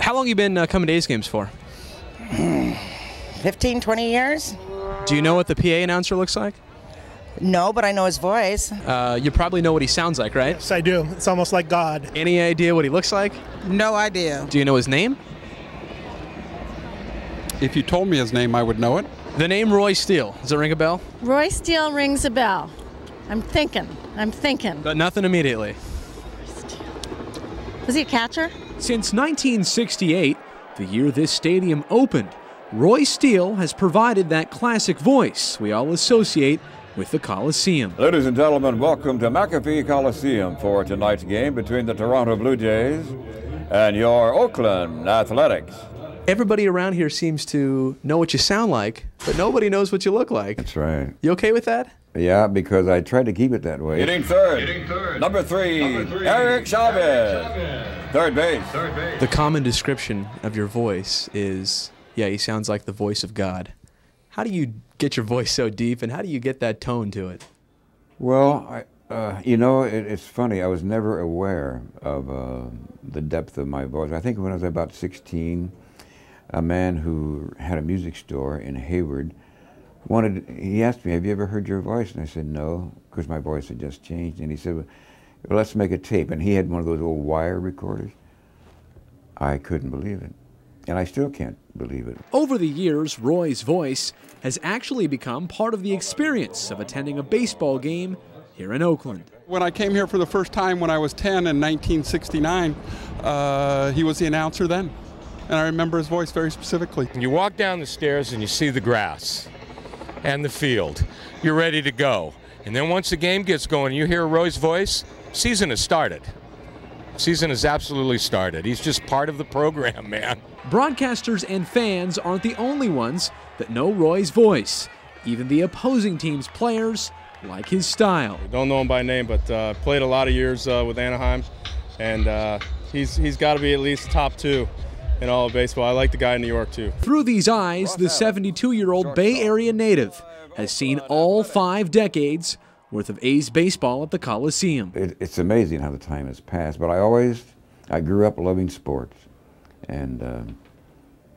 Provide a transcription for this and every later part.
How long you been coming to A's games for? 15, 20 years? Do you know what the PA announcer looks like? No, but I know his voice. You probably know what he sounds like, right? Yes, I do. It's almost like God. Any idea what he looks like? No idea. Do you know his name? If you told me his name, I would know it. The name Roy Steele. Does it ring a bell? Roy Steele rings a bell. I'm thinking. But nothing immediately. Was he a catcher? Since 1968, the year this stadium opened, Roy Steele has provided that classic voice we all associate with the Coliseum. Ladies and gentlemen, welcome to McAfee Coliseum for tonight's game between the Toronto Blue Jays and your Oakland Athletics. Everybody around here seems to know what you sound like, but nobody knows what you look like. That's right. You okay with that? Yeah, because I tried to keep it that way. Hitting third. Number three, Eric Chavez. Third base. The common description of your voice is, yeah, he sounds like the voice of God. How do you get your voice so deep, and how do you get that tone to it? Well, it's funny. I was never aware of the depth of my voice. I think when I was about 16, a man who had a music store in Hayward he asked me, have you ever heard your voice? And I said, no, because my voice had just changed. And he said, well, let's make a tape. And he had one of those old wire recorders. I couldn't believe it. And I still can't believe it. Over the years, Roy's voice has actually become part of the experience of attending a baseball game here in Oakland. When I came here for the first time when I was 10 in 1969, he was the announcer then. And I remember his voice very specifically. You walk down the stairs and you see the grass and the field. You're ready to go. And then once the game gets going, you hear Roy's voice, season has started. Season has absolutely started. He's just part of the program, man. Broadcasters and fans aren't the only ones that know Roy's voice. Even the opposing team's players like his style. I don't know him by name, but played a lot of years with Anaheim, and he's got to be at least top two in all of baseball. I like the guy in New York, too. Through these eyes, the 72-year-old Bay Area native has seen all 5 decades worth of A's baseball at the Coliseum. It's amazing how the time has passed, but I grew up loving sports, and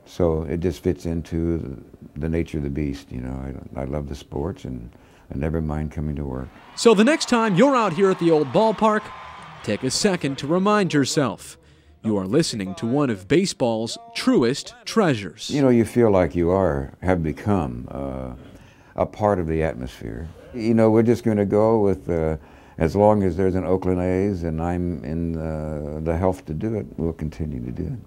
so it just fits into the nature of the beast. You know, I love the sports, and I never mind coming to work. So the next time you're out here at the old ballpark, take a second to remind yourself you are listening to one of baseball's truest treasures. You know, you feel like you have become a part of the atmosphere. You know, we're just going to go with, as long as there's an Oakland A's and I'm in the health to do it, we'll continue to do it.